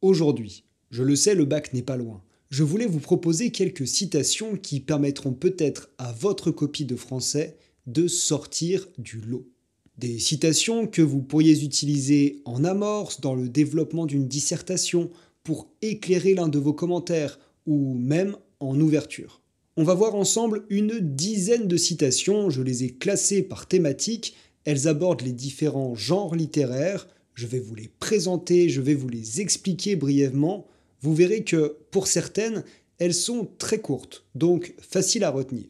Aujourd'hui, je le sais, le bac n'est pas loin. Je voulais vous proposer quelques citations qui permettront peut-être à votre copie de français de sortir du lot. Des citations que vous pourriez utiliser en amorce, dans le développement d'une dissertation, pour éclairer l'un de vos commentaires, ou même en ouverture. On va voir ensemble une dizaine de citations, je les ai classées par thématique, elles abordent les différents genres littéraires, je vais vous les présenter, je vais vous les expliquer brièvement. Vous verrez que, pour certaines, elles sont très courtes, donc faciles à retenir.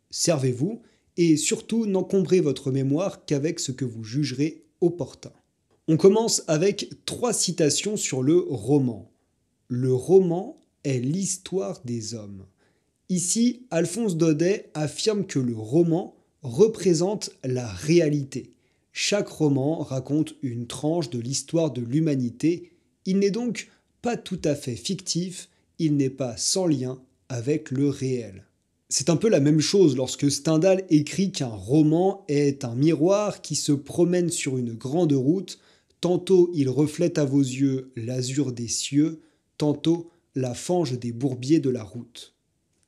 Servez-vous, et surtout n'encombrez votre mémoire qu'avec ce que vous jugerez opportun. On commence avec 3 citations sur le roman. Le roman est l'histoire des hommes. Ici, Alphonse Daudet affirme que le roman représente la réalité. Chaque roman raconte une tranche de l'histoire de l'humanité. Il n'est donc pas tout à fait fictif, il n'est pas sans lien avec le réel. C'est un peu la même chose lorsque Stendhal écrit qu'un roman est un miroir qui se promène sur une grande route. Tantôt il reflète à vos yeux l'azur des cieux, tantôt la fange des bourbiers de la route.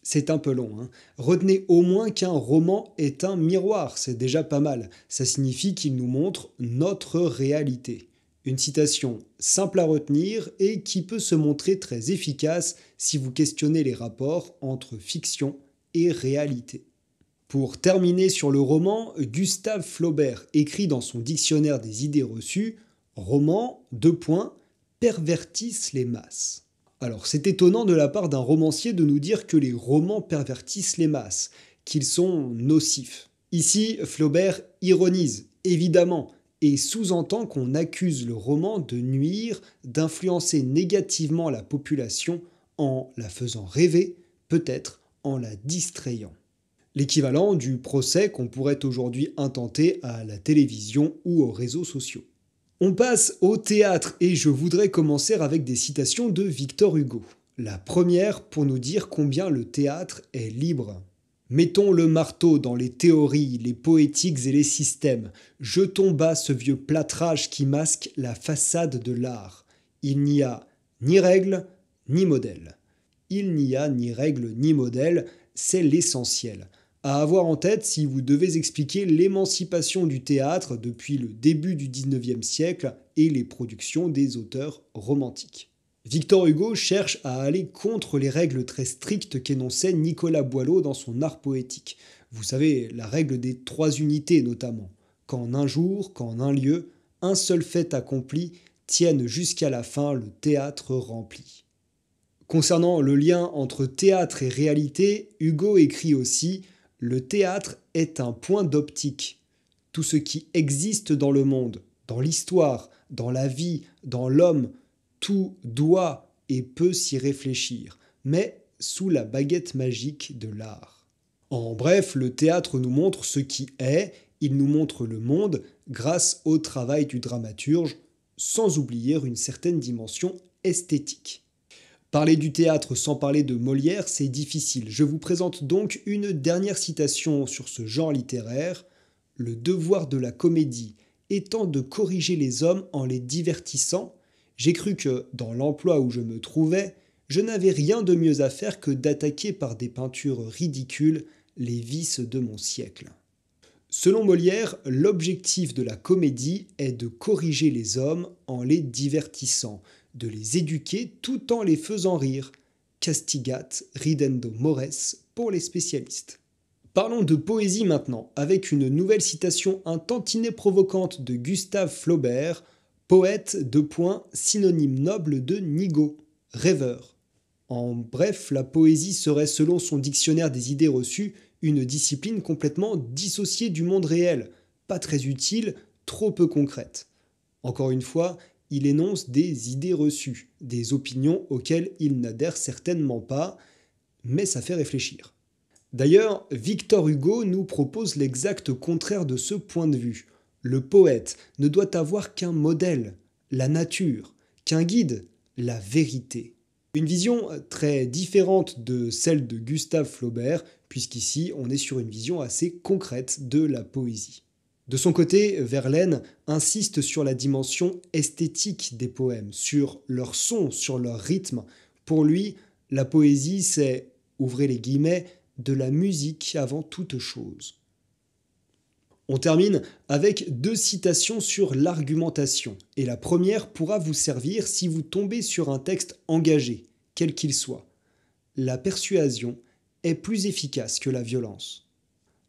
C'est un peu long, hein. Retenez au moins qu'un roman est un miroir, c'est déjà pas mal. Ça signifie qu'il nous montre notre réalité. Une citation simple à retenir et qui peut se montrer très efficace si vous questionnez les rapports entre fiction et réalité. Pour terminer sur le roman, Gustave Flaubert écrit dans son dictionnaire des idées reçues « Romans, pervertissent les masses ». Alors c'est étonnant de la part d'un romancier de nous dire que les romans pervertissent les masses, qu'ils sont nocifs. Ici, Flaubert ironise, évidemment, et sous-entend qu'on accuse le roman de nuire, d'influencer négativement la population en la faisant rêver, peut-être en la distrayant. L'équivalent du procès qu'on pourrait aujourd'hui intenter à la télévision ou aux réseaux sociaux. On passe au théâtre et je voudrais commencer avec des citations de Victor Hugo. La première pour nous dire combien le théâtre est libre. Mettons le marteau dans les théories, les poétiques et les systèmes. Jetons bas ce vieux plâtrage qui masque la façade de l'art. Il n'y a ni règle, ni modèle. Il n'y a ni règle ni modèle, c'est l'essentiel. À avoir en tête si vous devez expliquer l'émancipation du théâtre depuis le début du XIXe siècle et les productions des auteurs romantiques. Victor Hugo cherche à aller contre les règles très strictes qu'énonçait Nicolas Boileau dans son art poétique. Vous savez, la règle des 3 unités notamment. Qu'en un jour, qu'en un lieu, un seul fait accompli tienne jusqu'à la fin le théâtre rempli. Concernant le lien entre théâtre et réalité, Hugo écrit aussi « Le théâtre est un point d'optique. Tout ce qui existe dans le monde, dans l'histoire, dans la vie, dans l'homme, tout doit et peut s'y réfléchir, mais sous la baguette magique de l'art. » En bref, le théâtre nous montre ce qui est, il nous montre le monde grâce au travail du dramaturge, sans oublier une certaine dimension esthétique. Parler du théâtre sans parler de Molière, c'est difficile. Je vous présente donc une dernière citation sur ce genre littéraire. « Le devoir de la comédie étant de corriger les hommes en les divertissant, j'ai cru que, dans l'emploi où je me trouvais, je n'avais rien de mieux à faire que d'attaquer par des peintures ridicules les vices de mon siècle. » Selon Molière, l'objectif de la comédie est de corriger les hommes en les divertissant, de les éduquer tout en les faisant rire. Castigat ridendo mores pour les spécialistes. Parlons de poésie maintenant, avec une nouvelle citation un tantinet provocante de Gustave Flaubert, poète synonyme noble de nigaud, rêveur. En bref, la poésie serait selon son dictionnaire des idées reçues une discipline complètement dissociée du monde réel, pas très utile, trop peu concrète. Encore une fois, il énonce des idées reçues, des opinions auxquelles il n'adhère certainement pas, mais ça fait réfléchir. D'ailleurs, Victor Hugo nous propose l'exact contraire de ce point de vue. Le poète ne doit avoir qu'un modèle, la nature, qu'un guide, la vérité. Une vision très différente de celle de Gustave Flaubert, puisqu'ici on est sur une vision assez concrète de la poésie. De son côté, Verlaine insiste sur la dimension esthétique des poèmes, sur leur son, sur leur rythme. Pour lui, la poésie, c'est, ouvrez les guillemets, de la musique avant toute chose. On termine avec 2 citations sur l'argumentation, et la première pourra vous servir si vous tombez sur un texte engagé, quel qu'il soit. La persuasion est plus efficace que la violence.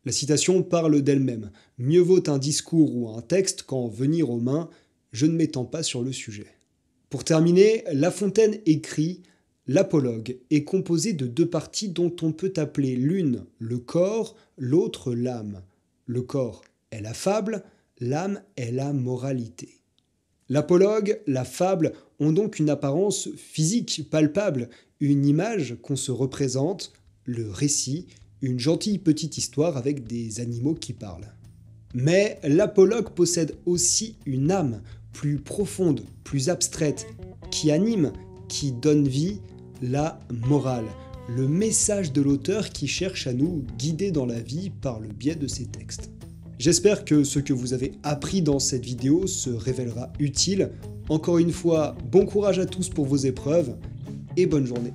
La citation parle d'elle-même. Mieux vaut un discours ou un texte qu'en venir aux mains, je ne m'étends pas sur le sujet. Pour terminer, La Fontaine écrit « L'apologue est composé de 2 parties dont on peut appeler l'une le corps, l'autre l'âme. Le corps est la fable, l'âme est la moralité. » L'apologue, la fable ont donc une apparence physique, palpable, une image qu'on se représente, le récit, une gentille petite histoire avec des animaux qui parlent. Mais l'apologue possède aussi une âme plus profonde, plus abstraite, qui anime, qui donne vie, la morale, le message de l'auteur qui cherche à nous guider dans la vie par le biais de ses textes. J'espère que ce que vous avez appris dans cette vidéo se révélera utile. Encore une fois, bon courage à tous pour vos épreuves et bonne journée.